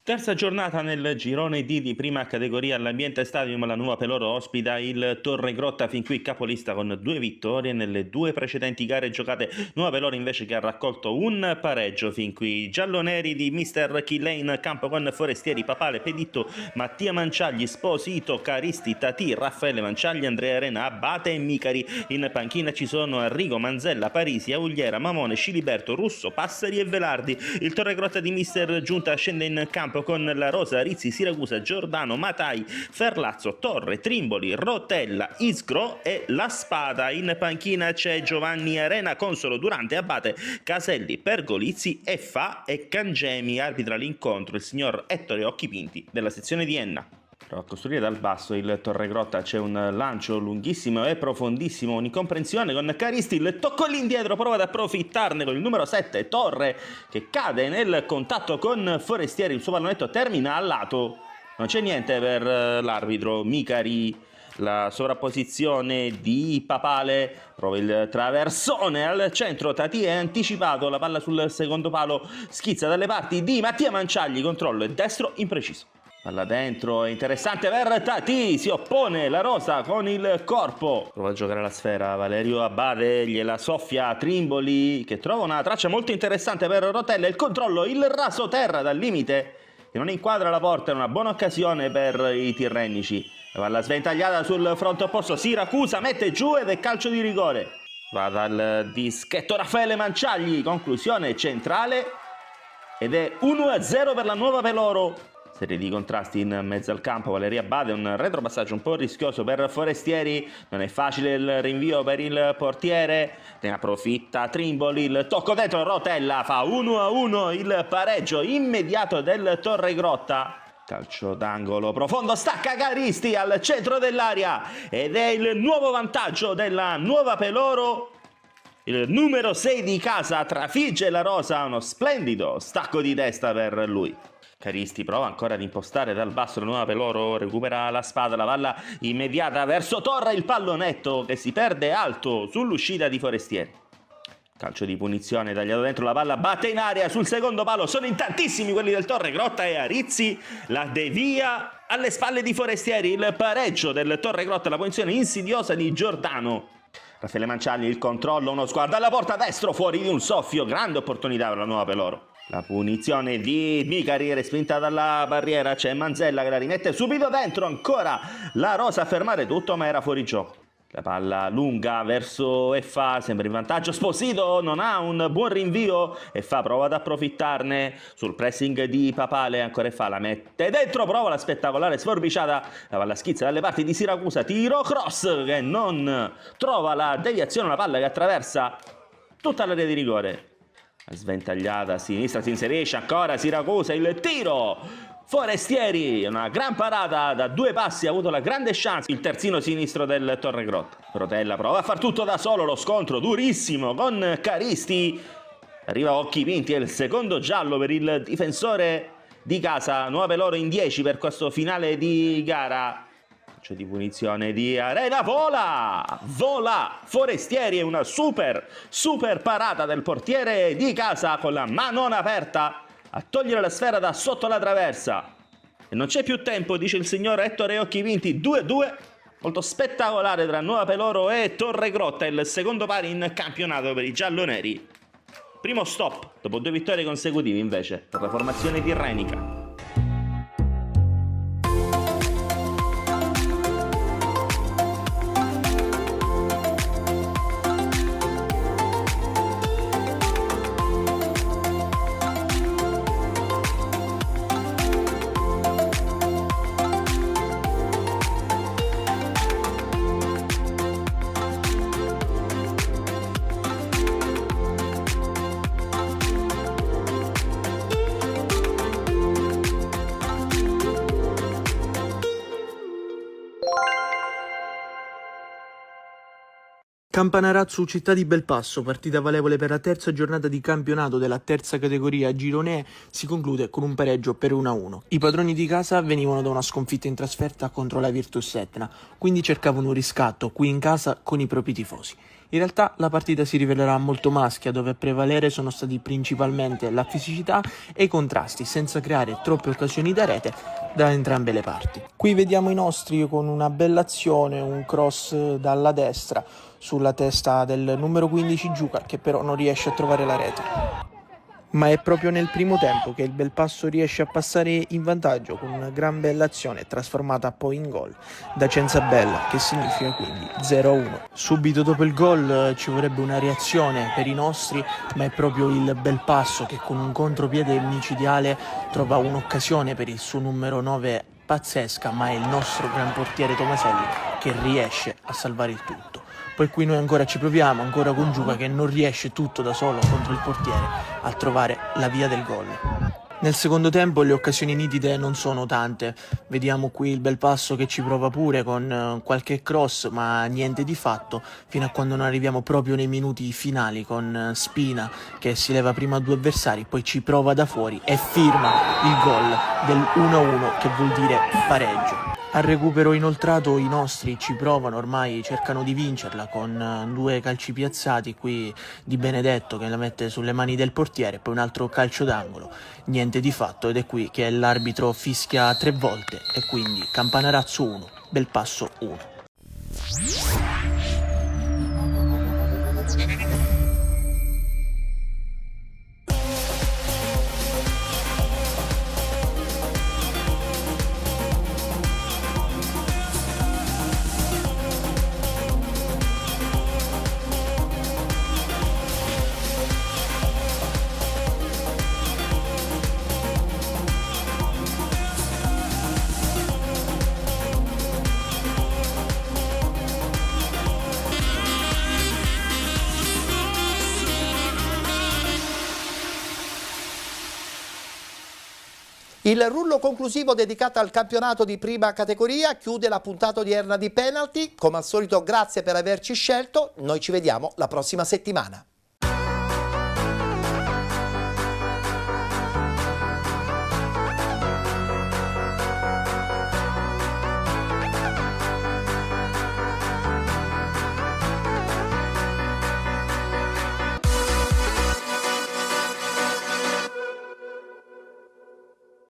Terza giornata nel girone D di prima categoria all'Ambiente Stadium. La Nuova Peloro ospita il Torregrotta, fin qui capolista con 2 vittorie nelle 2 precedenti gare giocate. Nuova Peloro invece che ha raccolto un pareggio fin qui. Gialloneri di Mister Chillane in campo con Forestieri, Papale, Peditto, Mattia Manciagli, Sposito, Caristi, Tati, Raffaele Manciagli, Andrea Arena, Abate e Micari. In panchina ci sono Arrigo, Manzella, Parisi, Augliera, Mamone, Sciliberto, Russo, Passeri e Velardi. Il Torregrotta di Mister Giunta scende in campo con la rosa Rizzi, Siracusa, Giordano, Matai, Ferlazzo, Torre, Trimboli, Rotella, Isgro e La Spada. In panchina c'è Giovanni Arena, Consolo, Durante, Abate, Caselli, Pergolizzi, Effa e Cangemi. Arbitra l'incontro il signor Ettore Occhipinti della sezione di Enna. A costruire dal basso il Torregrotta c'è un lancio lunghissimo e profondissimo, un'incomprensione con Caristi, il tocco all'indietro, prova ad approfittarne con il numero 7 Torre che cade nel contatto con Forestieri, il suo pallonetto termina al lato, non c'è niente per l'arbitro Micari. La sovrapposizione di Papale, prova il traversone al centro, Tati è anticipato, la palla sul secondo palo schizza dalle parti di Mattia Manciagli, controllo e destro impreciso. Palla dentro, è interessante per Tati, si oppone la rosa con il corpo, prova a giocare la sfera Valerio Abate, gliela soffia Trimboli che trova una traccia molto interessante per Rotella, il controllo, il raso terra dal limite che non inquadra la porta, è una buona occasione per i tirrenici. La palla sventagliata sul fronte opposto, Siracusa mette giù ed è calcio di rigore. Va dal dischetto Raffaele Manciagli, conclusione centrale ed è 1-0 per la Nuova Peloro. Serie di contrasti in mezzo al campo, Valeria Abate, un retropassaggio un po' rischioso per Forestieri, non è facile il rinvio per il portiere, ne approfitta Trimboli, il tocco dentro, Rotella fa 1-1, il pareggio immediato del Torregrotta. Calcio d'angolo profondo, stacca Caristi al centro dell'area ed è il nuovo vantaggio della Nuova Peloro. Il numero 6 di casa trafigge la rosa, uno splendido stacco di testa per lui. Caristi prova ancora ad impostare dal basso la Nuova Peloro, recupera la spada, la palla immediata verso Torre, il pallonetto che si perde alto sull'uscita di Forestieri. Calcio di punizione, tagliato dentro, la palla batte in aria sul secondo palo, sono in tantissimi quelli del Torregrotta e Arizzi la devia alle spalle di Forestieri, il pareggio del Torregrotta, la punizione insidiosa di Giordano. Raffaele Manciani, il controllo, uno sguardo alla porta, destro, fuori di un soffio, grande opportunità per la Nuova Peloro. La punizione di Micari respinta dalla barriera, c'è Manzella che la rimette subito dentro, ancora la Rosa a fermare tutto ma era fuori gioco. La palla lunga verso Effa, sembra in vantaggio, Sposito non ha un buon rinvio, Effa prova ad approfittarne sul pressing di Papale, ancora Effa la mette dentro, prova la spettacolare sforbiciata, la palla schizza dalle parti di Siracusa, tiro cross che non trova la deviazione, la palla che attraversa tutta l'area di rigore. Sventagliata a sinistra, si inserisce ancora Siracusa, il tiro! Forestieri, una gran parata da 2 passi, ha avuto la grande chance il terzino sinistro del Torregrotta. Rotella prova a far tutto da solo, lo scontro durissimo con Caristi. Arriva Occhi Pinti, è il secondo giallo per il difensore di casa. Nuova Peloro in 10 per questo finale di gara. Calcio di punizione di Arena, vola Forestieri, è una super parata del portiere di casa con la manona aperta a togliere la sfera da sotto la traversa. E non c'è più tempo, dice il signor Ettore Occhi Pinti. 2-2, molto spettacolare tra Nuova Peloro e Torregrotta, il secondo pari in campionato per i gialloneri. Primo stop dopo 2 vittorie consecutive invece per la formazione tirrenica. Campanarazzo Città di Belpasso, partita valevole per la terza giornata di campionato della terza categoria Girone E, si conclude con un pareggio per 1-1. I padroni di casa venivano da una sconfitta in trasferta contro la Virtus Etna, quindi cercavano un riscatto qui in casa con i propri tifosi. In realtà la partita si rivelerà molto maschia, dove a prevalere sono stati principalmente la fisicità e i contrasti, senza creare troppe occasioni da rete da entrambe le parti. Qui vediamo i nostri con una bella azione, un cross dalla destra sulla testa del numero 15 Giuca, che però non riesce a trovare la rete. Ma è proprio nel primo tempo che il Belpasso riesce a passare in vantaggio con una gran bella azione trasformata poi in gol da Cenzabella, che significa quindi 0-1. Subito dopo il gol ci vorrebbe una reazione per i nostri, ma è proprio il Belpasso che con un contropiede micidiale trova un'occasione per il suo numero 9 pazzesca, ma è il nostro gran portiere Tomaselli che riesce a salvare il tutto. Poi qui noi ancora ci proviamo, ancora con Giuca che non riesce tutto da solo contro il portiere a trovare la via del gol. Nel secondo tempo le occasioni nitide non sono tante, vediamo qui il Belpasso che ci prova pure con qualche cross, ma niente di fatto, fino a quando non arriviamo proprio nei minuti finali con Spina che si leva prima a 2 avversari, poi ci prova da fuori e firma il gol del 1-1, che vuol dire pareggio. Al recupero inoltrato i nostri ci provano, ormai cercano di vincerla con 2 calci piazzati qui di Benedetto che la mette sulle mani del portiere, poi un altro calcio d'angolo, niente di fatto, ed è qui che l'arbitro fischia 3 volte e quindi Campanarazzo 1, Belpasso 1. Il rullo conclusivo dedicato al campionato di prima categoria chiude la puntata odierna di Penalty. Come al solito grazie per averci scelto, noi ci vediamo la prossima settimana.